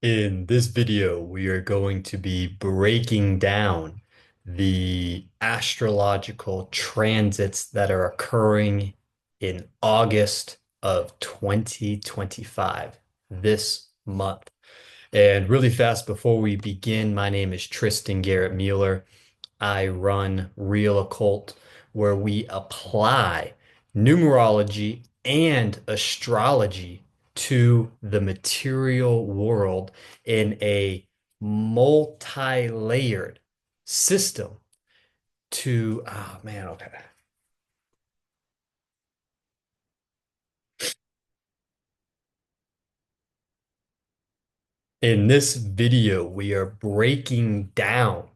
In this video, we are going to be breaking down the astrological transits that are occurring in August of 2025, this month. And really fast before we begin, my name is Tristan Garrett Mueller. I run Real Occult, where we apply numerology and astrology to the material world in a multi-layered system to, oh man, okay. In this video, we are breaking down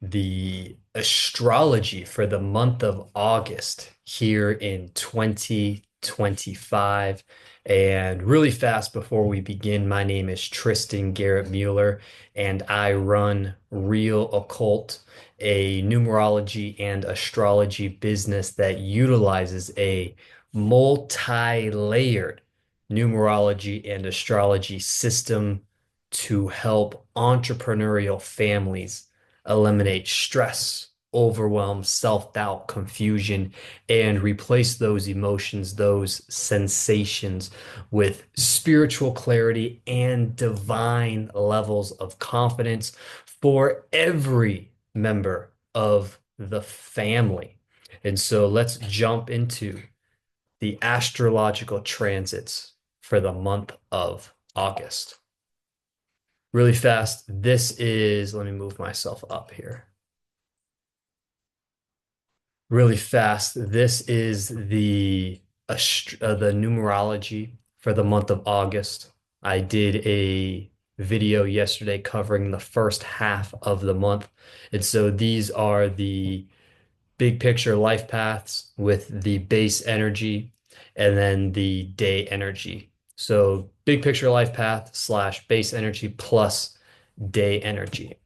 the astrology for the month of August here in 2025. And really fast before we begin, my name is Tristan Garrett Mueller, and I run Real Occult, a numerology and astrology business that utilizes a multi-layered numerology and astrology system to help entrepreneurial families eliminate stress, overwhelm, self-doubt, confusion, and replace those emotions, those sensations with spiritual clarity and divine levels of confidence for every member of the family. And so let's jump into the astrological transits for the month of August. Really fast. This is, let me move myself up here. Really fast. This is the numerology for the month of August. I did a video yesterday covering the first half of the month. And so these are the big picture life paths with the base energy and then the day energy. So big picture life path slash base energy plus day energy.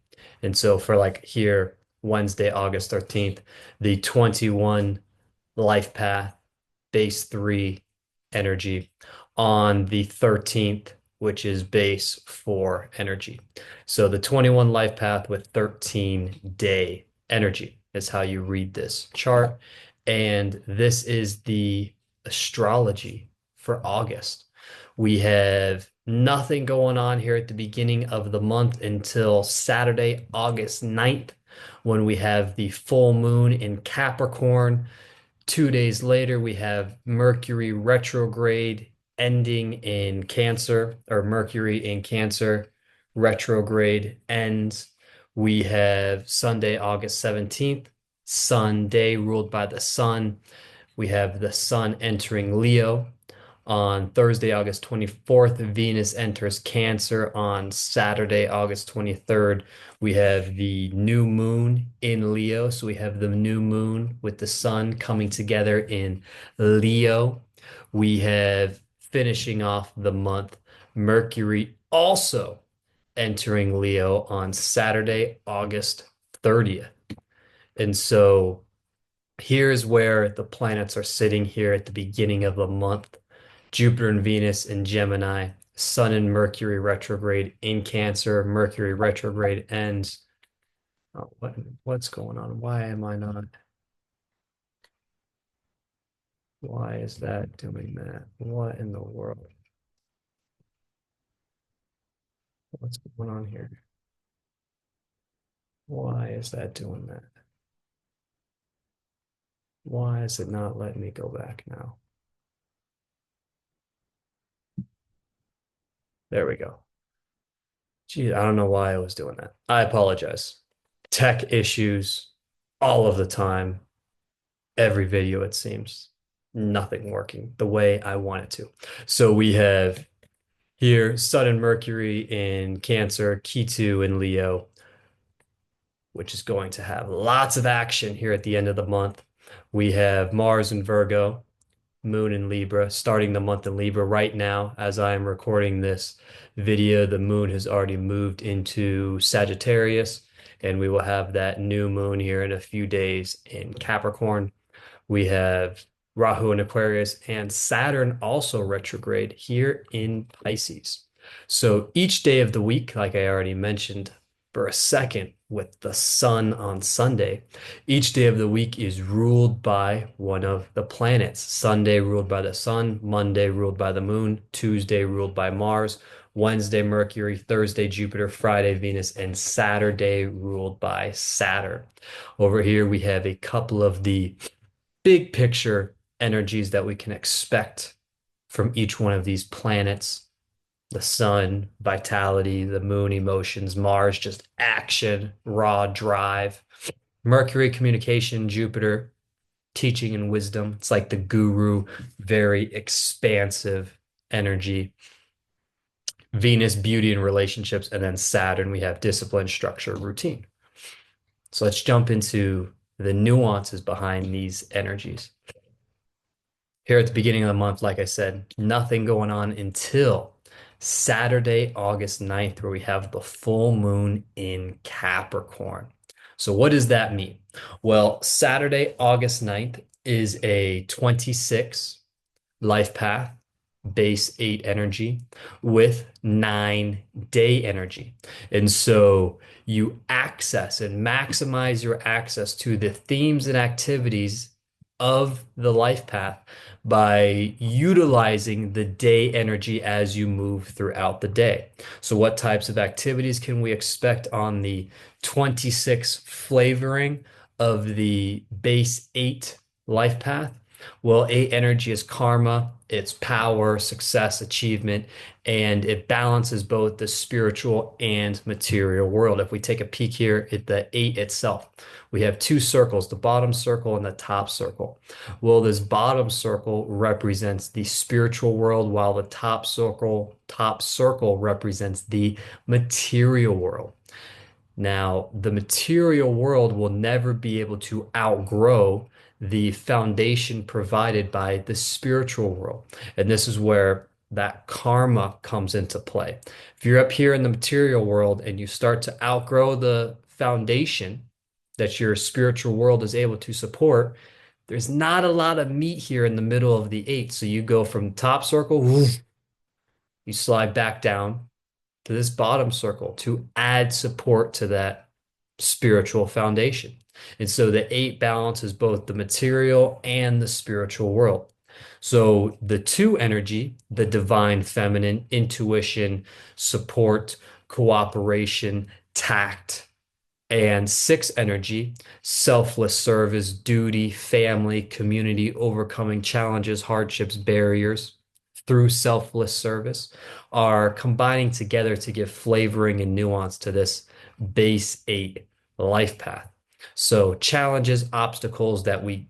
And so for like here, Wednesday, August 13th, the 21 life path, base three energy on the 13th, which is base four energy. So the 21 life path with 13 day energy is how you read this chart. And this is the astrology for August. We have nothing going on here at the beginning of the month until Saturday, August 9th, when we have the full moon in Capricorn. 2 days later, we have Mercury retrograde ending in Cancer, or Mercury in Cancer retrograde ends. We have Sunday, August 17th, Sun Day ruled by the sun. We have the sun entering Leo. On Thursday, August 24th, Venus enters Cancer. On Saturday, August 23rd, we have the new moon in Leo. So we have the new moon with the sun coming together in Leo. We have finishing off the month, Mercury also entering Leo on Saturday, August 30th. And so here's where the planets are sitting here at the beginning of the month. Jupiter and Venus in Gemini, Sun and Mercury retrograde in Cancer. Mercury retrograde ends. Oh, what's going on? Why am I not? Why is that doing that? What in the world? What's going on here? Why is that doing that? Why is it not letting me go back now? There we go. Gee, I don't know why I was doing that. I apologize. Tech issues all of the time. Every video, it seems. Nothing working the way I want it to. So we have here Sun and Mercury in Cancer, Ketu in Leo, which is going to have lots of action here at the end of the month. We have Mars in Virgo, Moon in Libra, starting the month in Libra right now. As I am recording this video, the moon has already moved into Sagittarius, and we will have that new moon here in a few days in Capricorn. We have Rahu in Aquarius and Saturn also retrograde here in Pisces. So each day of the week, like I already mentioned for a second with the sun on Sunday, each day of the week is ruled by one of the planets. Sunday ruled by the sun, Monday ruled by the moon, Tuesday ruled by Mars, Wednesday Mercury, Thursday Jupiter, Friday Venus, and Saturday ruled by Saturn. Over here we have a couple of the big picture energies that we can expect from each one of these planets. The sun, vitality, the moon, emotions, Mars, just action, raw drive. Mercury, communication, Jupiter, teaching and wisdom. It's like the guru, very expansive energy. Venus, beauty and relationships. And then Saturn, we have discipline, structure, routine. So let's jump into the nuances behind these energies. Here at the beginning of the month, like I said, nothing going on until Saturday, August 9th, where we have the full moon in Capricorn. So what does that mean? Well, Saturday, August 9th is a 26 life path, base 8 energy with 9 day energy. And so you access and maximize your access to the themes and activities of the life path by utilizing the day energy as you move throughout the day. So, what types of activities can we expect on the 26 flavoring of the base 8 life path? Well, 8 energy is karma, it's power, success, achievement, and it balances both the spiritual and material world. If we take a peek here at the 8 itself, we have two circles, the bottom circle and the top circle. Well, this bottom circle represents the spiritual world, while the top circle represents the material world. Now, the material world will never be able to outgrow the foundation provided by the spiritual world. And this is where that karma comes into play. If you're up here in the material world and you start to outgrow the foundation that your spiritual world is able to support, there's not a lot of meat here in the middle of the 8. So you go from top circle, woof, you slide back down to this bottom circle to add support to that spiritual foundation. And so the 8 balances both the material and the spiritual world. So the 2 energy, the divine feminine, intuition, support, cooperation, tact, and 6 energy, selfless service, duty, family, community, overcoming challenges, hardships, barriers through selfless service, are combining together to give flavoring and nuance to this base 8 life path. So challenges, obstacles that we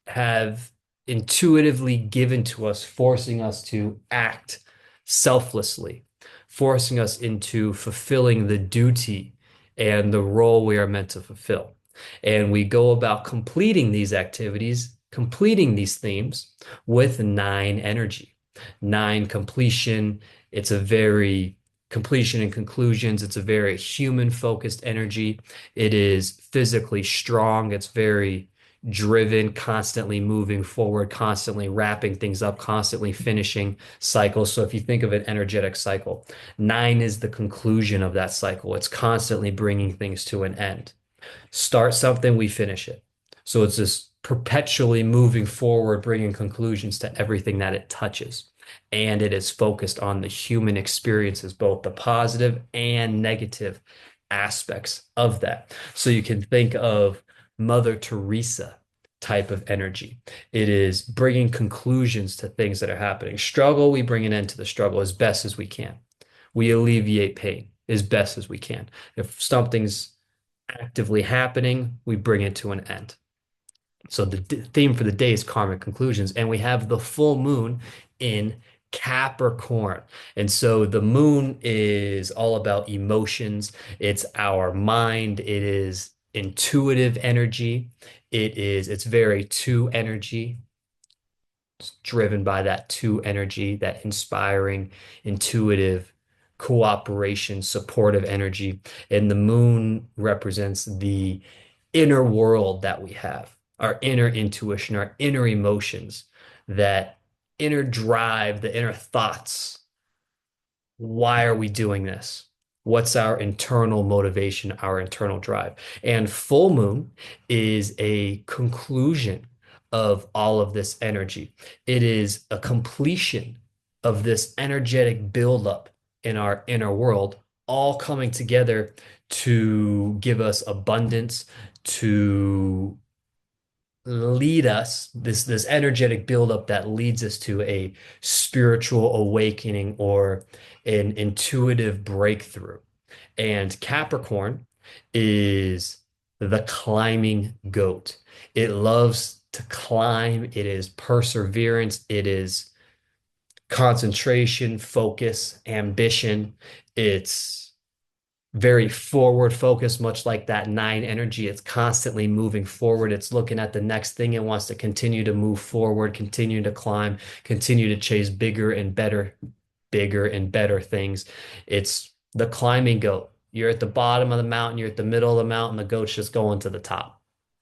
have intuitively given to us, forcing us to act selflessly, forcing us into fulfilling the duty and the role we are meant to fulfill. And we go about completing these activities, completing these themes with 9 energy. 9 completion. It's a very completion and conclusions. It's a very human focused energy. It is physically strong. It's very driven, constantly moving forward, constantly wrapping things up, constantly finishing cycles. So if you think of an energetic cycle, 9 is the conclusion of that cycle. It's constantly bringing things to an end. Start something, we finish it. So it's this perpetually moving forward, bringing conclusions to everything that it touches. And it is focused on the human experiences, both the positive and negative aspects of that. So you can think of Mother Teresa type of energy. It is bringing conclusions to things that are happening. Struggle, we bring an end to the struggle as best as we can. We alleviate pain as best as we can. If something's actively happening, we bring it to an end. So the theme for the day is karmic conclusions, and we have the full moon in Capricorn. And so the moon is all about emotions. It's our mind. It is intuitive energy. It's very 2 energy. It's driven by that 2 energy, that inspiring, intuitive, cooperation, supportive energy. And the moon represents the inner world that we have, our inner intuition, our inner emotions, that inner drive, the inner thoughts Why are we doing this? What's our internal motivation, our internal drive? And full moon is a conclusion of all of this energy. It is a completion of this energetic buildup in our inner world, all coming together to give us abundance, to lead us, this energetic buildup that leads us to a spiritual awakening or an intuitive breakthrough. And Capricorn is the climbing goat. It loves to climb. It is perseverance. It is concentration, focus, ambition. It's very forward focused, much like that nine energy. It's constantly moving forward. It's looking at the next thing. It wants to continue to move forward, continue to climb, continue to chase bigger and better things. It's the climbing goat. You're at the bottom of the mountain, you're at the middle of the mountain, the goat's just going to the top.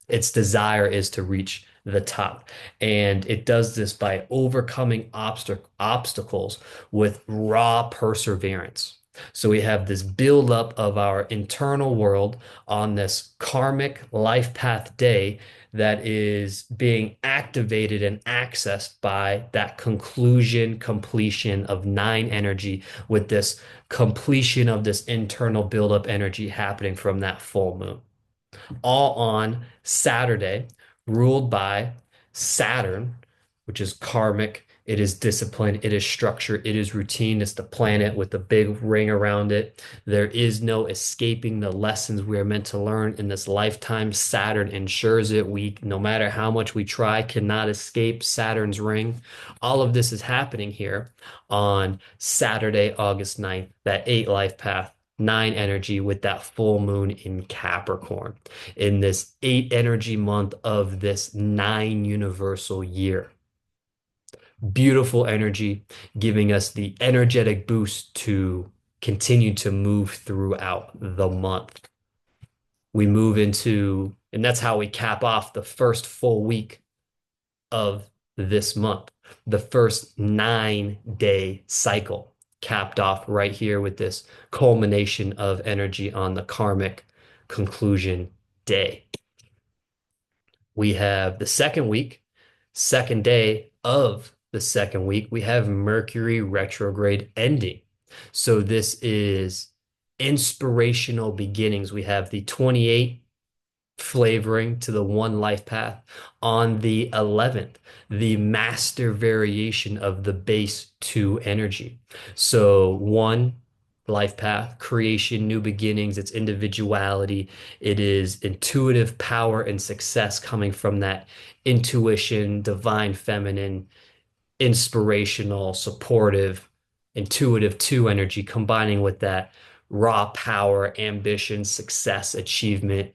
Its desire is to reach the top. And it does this by overcoming obstacles with raw perseverance. So we have this buildup of our internal world on this karmic life path day that is being activated and accessed by that completion of nine energy with this completion of this internal buildup energy happening from that full moon all on Saturday, ruled by Saturn, which is karmic. It is discipline. It is structure. It is routine. It's the planet with the big ring around it. There is no escaping the lessons we are meant to learn in this lifetime. Saturn ensures it. We, no matter how much we try, cannot escape Saturn's ring. All of this is happening here on Saturday, August 9th, that eight life path, nine energy with that full moon in Capricorn in this eight energy month of this nine universal year. Beautiful energy, giving us the energetic boost to continue to move throughout the month. We move into, and that's how we cap off the first full week of this month, the first 9-day cycle capped off right here with this culmination of energy on the karmic conclusion day. We have the second week, second day of the second week, we have Mercury retrograde ending. So this is inspirational beginnings. We have the 28 flavoring to the one life path on the 11th, the master variation of the base two energy. So one life path, creation, new beginnings, it's individuality, it is intuitive power and success coming from that intuition, divine feminine, inspirational, supportive, intuitive two energy, combining with that raw power, ambition, success, achievement,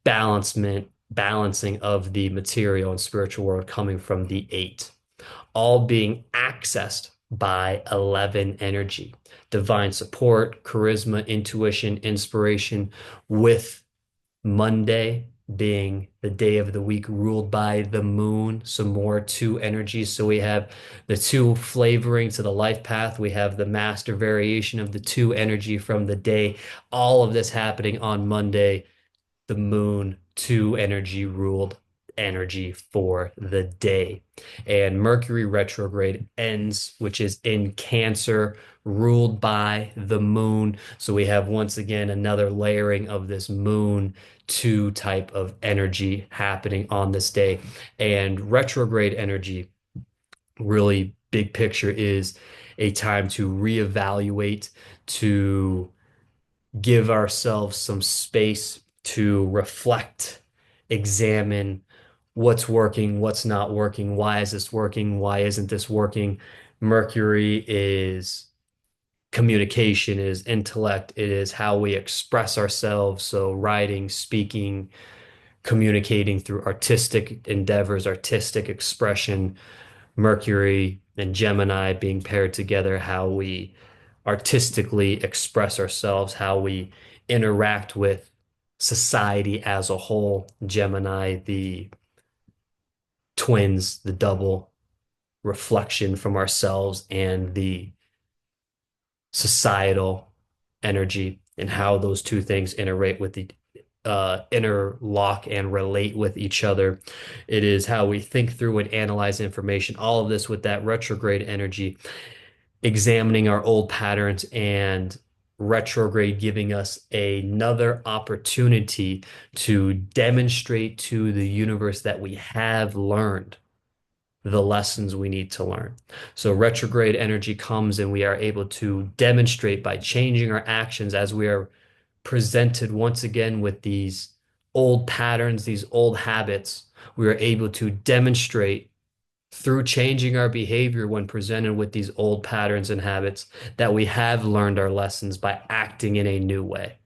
balancing of the material and spiritual world coming from the eight, all being accessed by 11 energy, divine support, charisma, intuition, inspiration, with Monday being the day of the week ruled by the moon, some more two energies. So we have the two flavoring to the life path. We have the master variation of the two energy from the day. All of this happening on Monday, the moon, two energy ruled energy for the day. And Mercury retrograde ends, which is in Cancer, ruled by the moon. So we have once again another layering of this moon two type of energy happening on this day. And retrograde energy, really big picture, is a time to reevaluate, to give ourselves some space to reflect, examine what's working, what's not working, why is this working, why isn't this working. Mercury is communication, is intellect, it is how we express ourselves. So writing, speaking, communicating through artistic endeavors, artistic expression. Mercury and Gemini being paired together, how we artistically express ourselves, how we interact with society as a whole. Gemini, the twins, the double reflection from ourselves and the societal energy and how those two things interrelate with the interlock and relate with each other. It is how we think through and analyze information, all of this with that retrograde energy, examining our old patterns and retrograde giving us another opportunity to demonstrate to the universe that we have learned the lessons we need to learn. So retrograde energy comes and we are able to demonstrate by changing our actions as we are presented once again with these old patterns, these old habits. We are able to demonstrate through changing our behavior when presented with these old patterns and habits that we have learned our lessons by acting in a new way.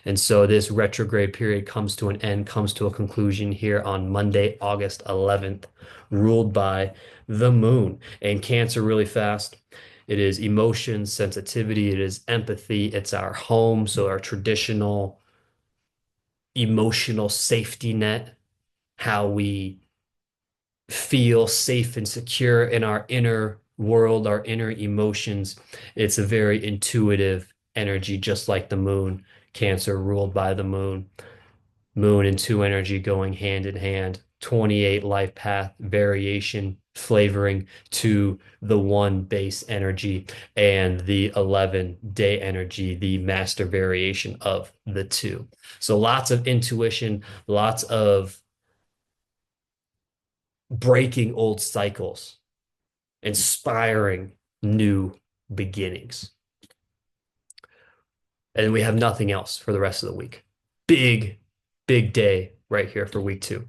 And so this retrograde period comes to an end, comes to a conclusion here on Monday, August 11th, ruled by the moon. And Cancer, really fast. It is emotion, sensitivity, it is empathy, it's our home, so our traditional emotional safety net, how we feel safe and secure in our inner world, our inner emotions. It's a very intuitive energy, just like the moon. Cancer ruled by the moon. Moon and two energy going hand in hand. 28 life path variation flavoring to the one base energy and the 11 day energy, the master variation of the two. So lots of intuition, lots of breaking old cycles, inspiring new beginnings. And we have nothing else for the rest of the week. Big, big day right here for week 2.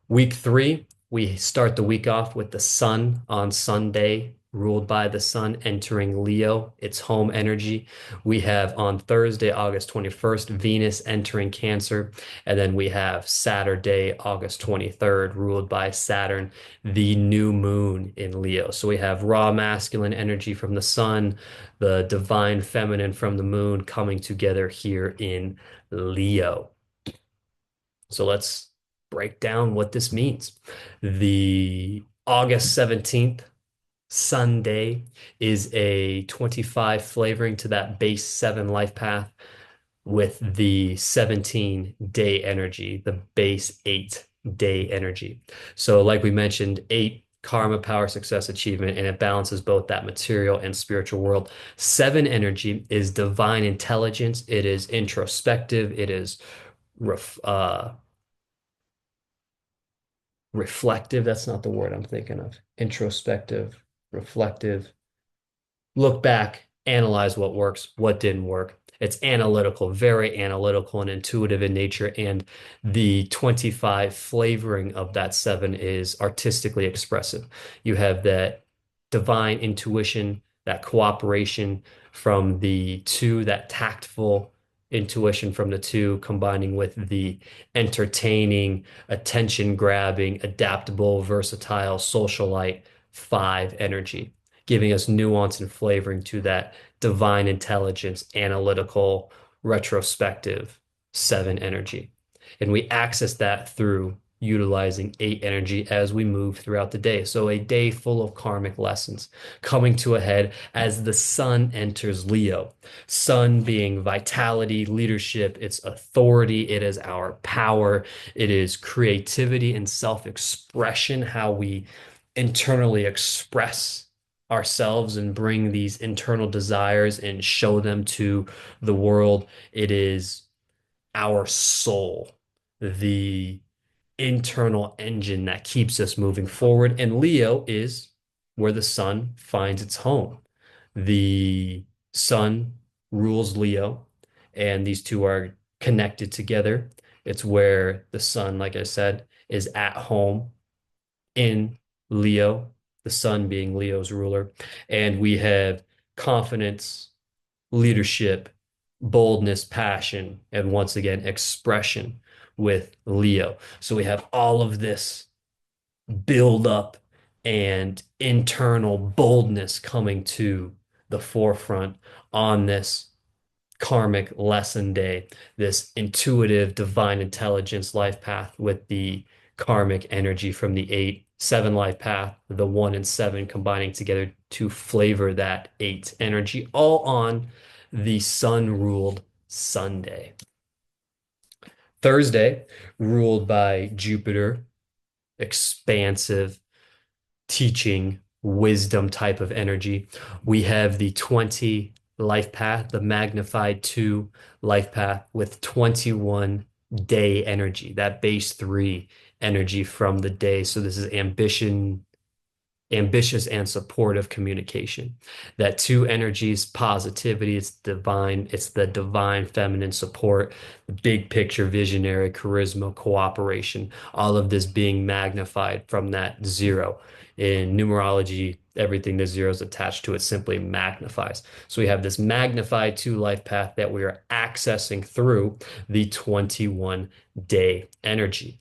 Week 3, we start the week off with the sun on Sunday, ruled by the sun entering Leo, its home energy. We have on Thursday, August 21st, Venus entering Cancer. And then we have Saturday, August 23rd, ruled by Saturn, the new moon in Leo. So we have raw masculine energy from the sun, the divine feminine from the moon coming together here in Leo. So let's break down what this means. The August 17th, Sunday, is a 25 flavoring to that base 7 life path with the 17 day energy, the base 8 day energy. So, like we mentioned, 8 karma, power, success, achievement, and it balances both that material and spiritual world. 7 energy is divine intelligence, it is introspective, it is ref reflective. That's not the word I'm thinking of. Introspective, reflective. Look back, analyze what works, what didn't work. It's analytical, very analytical and intuitive in nature. And the 25 flavoring of that 7 is artistically expressive. You have that divine intuition, that cooperation from the 2, that tactful intuition from the 2, combining with the entertaining, attention grabbing, adaptable, versatile, socialite 5 energy, giving us nuance and flavoring to that divine intelligence, analytical, retrospective 7 energy. And we access that through utilizing 8 energy as we move throughout the day. So a day full of karmic lessons coming to a head as the sun enters Leo. Sun being vitality, leadership, it's authority, it is our power, it is creativity and self-expression, how we internally express ourselves and bring these internal desires and show them to the world. It is our soul, the internal engine that keeps us moving forward. And Leo is where the sun finds its home. The sun rules Leo, and these two are connected together. It's where the sun, like I said, is at home in Leo, the sun being Leo's ruler. And we have confidence, leadership, boldness, passion, and once again, expression with Leo. So we have all of this build up and internal boldness coming to the forefront on this karmic lesson day, this intuitive divine intelligence life path with the karmic energy from the 8, seven life path, the one and seven combining together to flavor that eight energy, all on the sun ruled Sunday. Thursday, ruled by Jupiter, expansive, teaching, wisdom type of energy. We have the 20 life path, the magnified 2 life path with 21 day energy, that base 3 energy from the day. So this is ambitious and supportive communication. That two energies, positivity, it's divine, it's the divine feminine support, the big picture, visionary, charisma, cooperation, all of this being magnified from that zero. In numerology, everything the zero is attached to it simply magnifies. So we have this magnified 2 life path that we are accessing through the 21 day energy.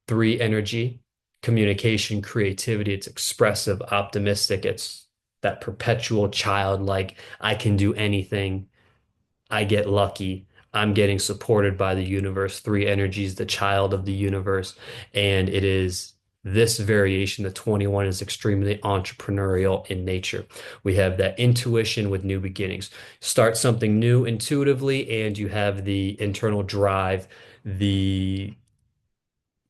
3 energy, communication, creativity. It's expressive, optimistic. It's that perpetual childlike, I can do anything. I get lucky. I'm getting supported by the universe. 3 energies, the child of the universe. And it is this variation, the 21 is extremely entrepreneurial in nature. We have that intuition with new beginnings. Start something new intuitively, and you have the internal drive, the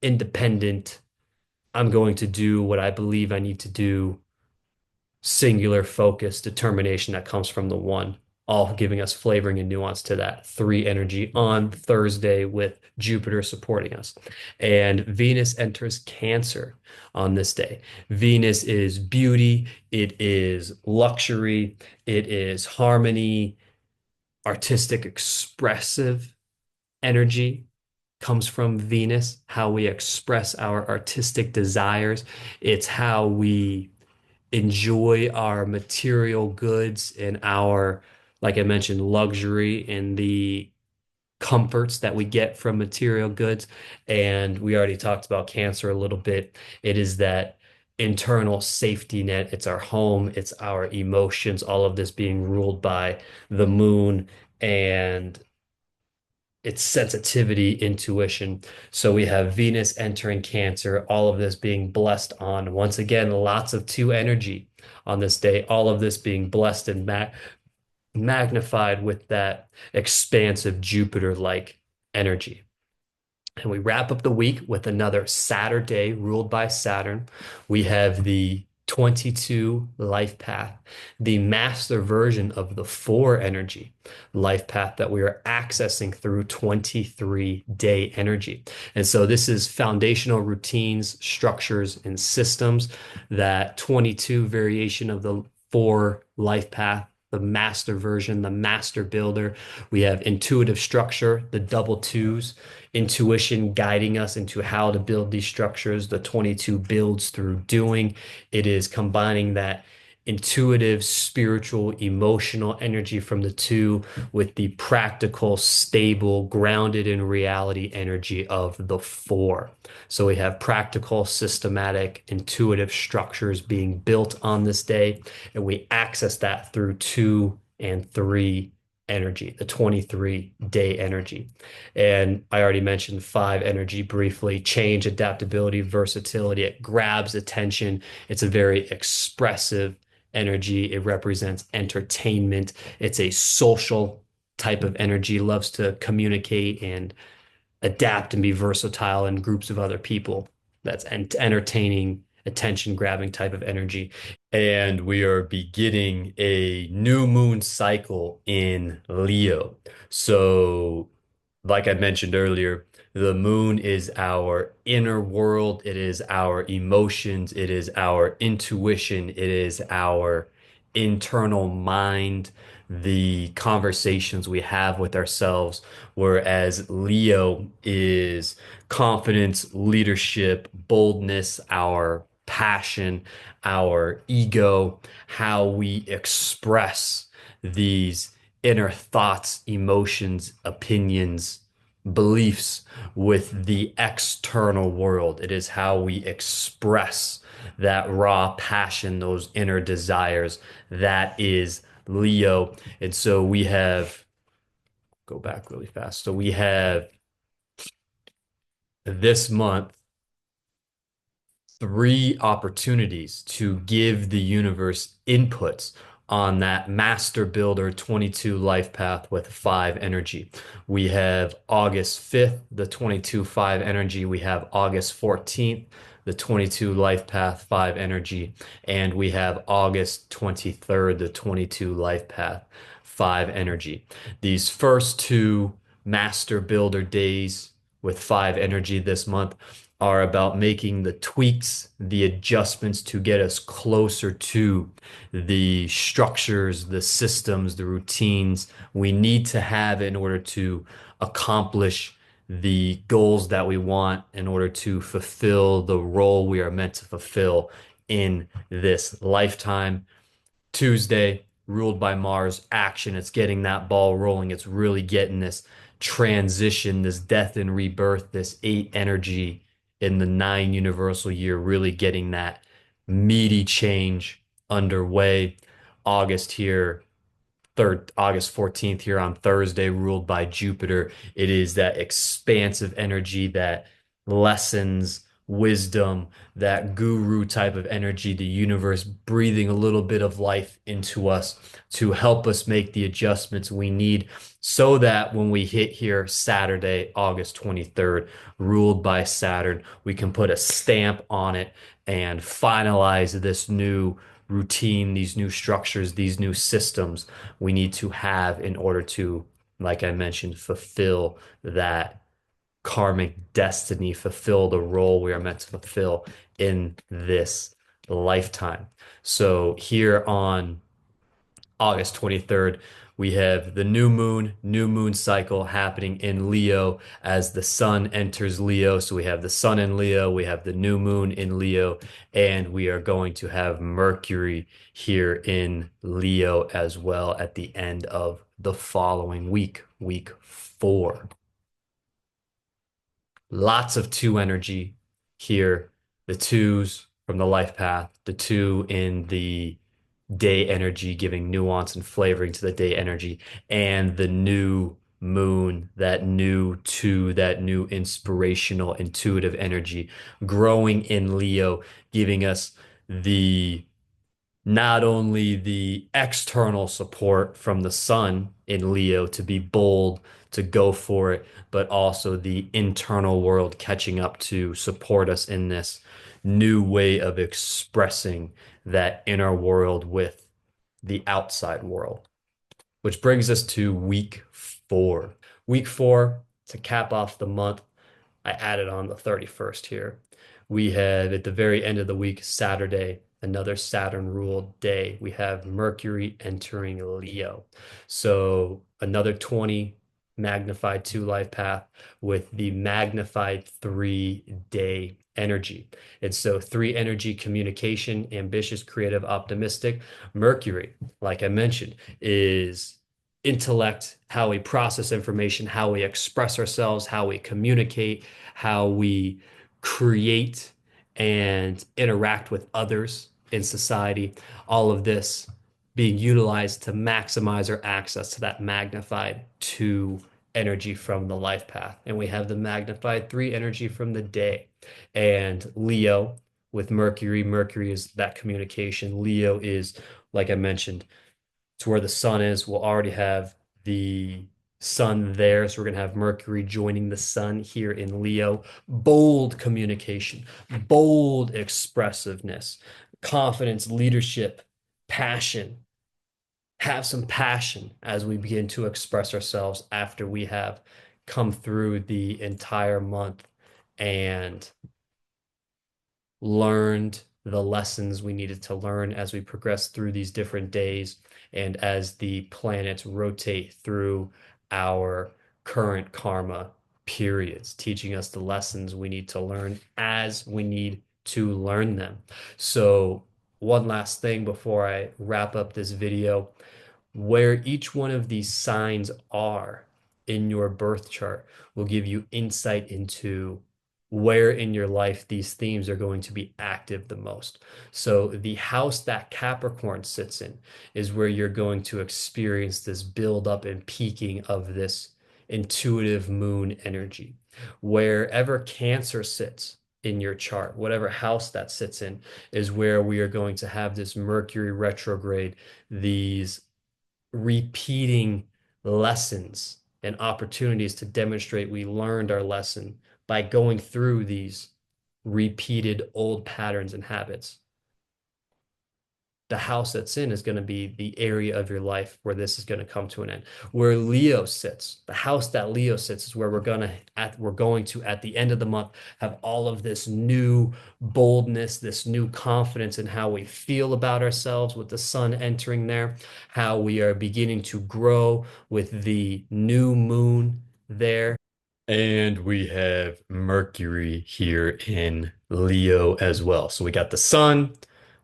independent, I'm going to do what I believe I need to do, singular focus, determination that comes from the one, all giving us flavoring and nuance to that 3 energy on Thursday with Jupiter supporting us. And Venus enters Cancer on this day. Venus is beauty, it is luxury, it is harmony, artistic, expressive energy comes from Venus, how we express our artistic desires. It's how we enjoy our material goods and our, like I mentioned, luxury and the comforts that we get from material goods. And we already talked about Cancer a little bit. It is that internal safety net. It's our home, it's our emotions, all of this being ruled by the moon and its sensitivity, intuition. So we have Venus entering Cancer, all of this being blessed on, once again, lots of 2 energy on this day, all of this being blessed and magnified with that expansive Jupiter-like energy. And we wrap up the week with another Saturday ruled by Saturn. We have the 22 life path, the master version of the 4 energy life path that we are accessing through 23 day energy. And so this is foundational routines, structures, and systems. That 22 variation of the 4 life path, the master version, the master builder. We have intuitive structure, the double twos, intuition guiding us into how to build these structures. The 22 builds through doing. It is combining that intuitive, spiritual, emotional energy from the 2 with the practical, stable, grounded in reality energy of the 4. So we have practical, systematic, intuitive structures being built on this day, and we access that through 2 and 3 energy, the 23 day energy. And I already mentioned 5 energy briefly: change, adaptability, versatility. It grabs attention. It's a very expressive energy. It represents entertainment. It's a social type of energy, loves to communicate and adapt and be versatile in groups of other people. That's entertaining, attention grabbing type of energy. And we are beginning a new moon cycle in Leo. So, like I mentioned earlier, the moon is our inner world, it is our emotions, it is our intuition, it is our internal mind, the conversations we have with ourselves, whereas Leo is confidence, leadership, boldness, our passion, our ego, how we express these inner thoughts, emotions, opinions, beliefs with the external world. It is how we express that raw passion, those inner desires. That is Leo. And so we have, go back really fast. So we have this month three opportunities to give the universe inputs on that Master Builder 22 life path with 5 energy. We have August 5th, the 22 5 energy. We have August 14th, the 22 life path 5 energy. And we have August 23rd, the 22 life path 5 energy. These first two Master Builder days with 5 energy this month are about making the tweaks, the adjustments to get us closer to the structures, the systems, the routines we need to have in order to accomplish the goals that we want, in order to fulfill the role we are meant to fulfill in this lifetime. Tuesday, ruled by Mars, action. It's getting that ball rolling. It's really getting this transition, this death and rebirth, this 8 energy in the 9 universal year, really getting that meaty change underway. August here, third August 14th here on Thursday, ruled by Jupiter. It is that expansive energy, that lessons, wisdom, that guru type of energy, the universe breathing a little bit of life into us to help us make the adjustments we need so that when we hit here Saturday, August 23rd, ruled by Saturn, we can put a stamp on it and finalize this new routine, these new structures, these new systems we need to have in order to, like I mentioned, fulfill that karmic destiny, fulfill the role we are meant to fulfill in this lifetime. So here on August 23rd, we have the new moon cycle happening in Leo as the sun enters Leo. So we have the sun in Leo, we have the new moon in Leo, and we are going to have Mercury here in Leo as well at the end of the following week, week 4. Lots of 2 energy here. The 2s from the life path, the 2 in the day energy, giving nuance and flavoring to the day energy, and the new moon, that new 2, that new inspirational, intuitive energy growing in Leo, giving us the not only the external support from the sun in Leo to be bold, to go for it, but also the internal world catching up to support us in this new way of expressing that inner world with the outside world. Which brings us to week 4. Week 4, to cap off the month, I added on the 31st here. We have at the very end of the week, Saturday, another Saturn ruled day. We have Mercury entering Leo. So another 20 magnified 2 life path with the magnified 3-day energy. And so 3 energy, communication, ambitious, creative, optimistic. Mercury, like I mentioned, is intellect, how we process information, how we express ourselves, how we communicate, how we create and interact with others in society. All of this being utilized to maximize our access to that magnified 2 energy from the life path. And we have the magnified 3 energy from the day. And Leo with Mercury, Mercury is that communication. Leo is, like I mentioned, to where the sun is. We'll already have the sun there. So we're going to have Mercury joining the sun here in Leo. Bold communication, bold expressiveness, confidence, leadership, passion. Have some passion as we begin to express ourselves after we have come through the entire month and learned the lessons we needed to learn as we progress through these different days and as the planets rotate through our current karma periods, teaching us the lessons we need to learn as we need to learn them. So, one last thing before I wrap up this video, where each one of these signs are in your birth chart will give you insight into where in your life these themes are going to be active the most. So the house that Capricorn sits in is where you're going to experience this buildup and peaking of this intuitive moon energy. Wherever Cancer sits in your chart, whatever house that sits in, is where we are going to have this Mercury retrograde, these repeating lessons and opportunities to demonstrate we learned our lesson by going through these repeated old patterns and habits. The house that's in is going to be the area of your life where this is going to come to an end. Where Leo sits, the house that Leo sits is where we're going to at the end of the month have all of this new boldness, this new confidence in how we feel about ourselves with the sun entering there, how we are beginning to grow with the new moon there. And we have Mercury here in Leo as well. So we got the sun,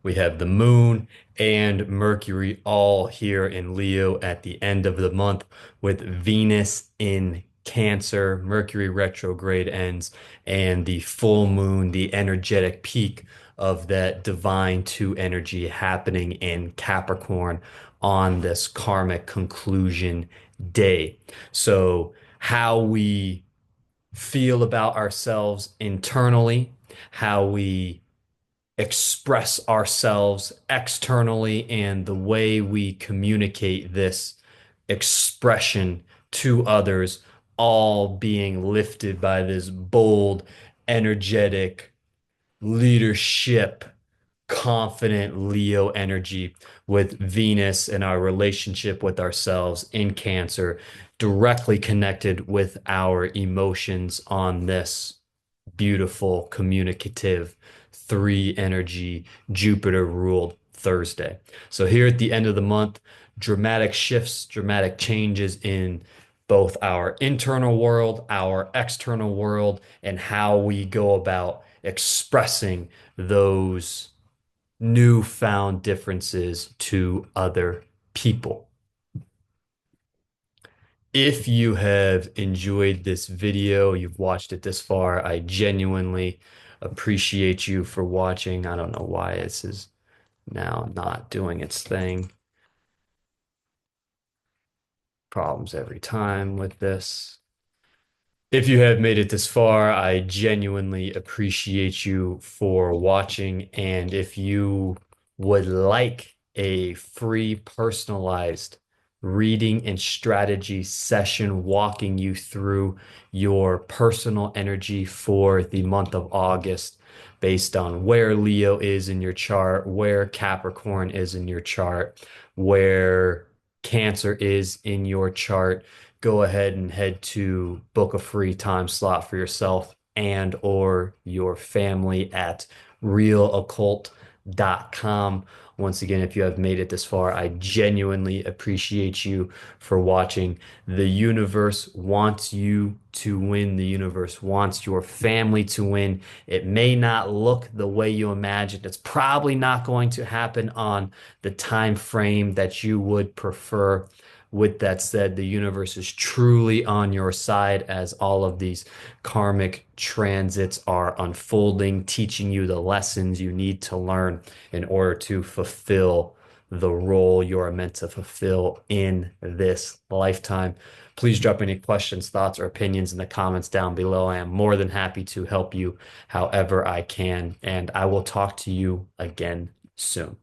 we have the moon, and Mercury all here in Leo at the end of the month, with Venus in Cancer. Mercury retrograde ends, and the full moon, the energetic peak of that divine two energy happening in Capricorn on this karmic conclusion day. So, how we feel about ourselves internally, how we express ourselves externally, and the way we communicate this expression to others, all being lifted by this bold, energetic leadership, confident Leo energy, with Venus and our relationship with ourselves in Cancer directly connected with our emotions on this beautiful, communicative, three energy, Jupiter ruled Thursday. So, here at the end of the month, dramatic shifts, dramatic changes in both our internal world, our external world, and how we go about expressing those newfound differences to other people. If you have enjoyed this video, you've watched it this far, I genuinely appreciate you for watching. I don't know why this is now not doing its thing. Problems every time with this. If you have made it this far, I genuinely appreciate you for watching. And if you would like a free personalized reading and strategy session walking you through your personal energy for the month of August, based on where Leo is in your chart, where Capricorn is in your chart, where Cancer is in your chart, go ahead and head to book a free time slot for yourself and or your family at realoccult.com. Once again, if you have made it this far, I genuinely appreciate you for watching. The universe wants you to win. The universe wants your family to win. It may not look the way you imagined. It's probably not going to happen on the time frame that you would prefer. With that said, the universe is truly on your side as all of these karmic transits are unfolding, teaching you the lessons you need to learn in order to fulfill the role you are meant to fulfill in this lifetime. Please drop any questions, thoughts, or opinions in the comments down below. I am more than happy to help you however I can, and I will talk to you again soon.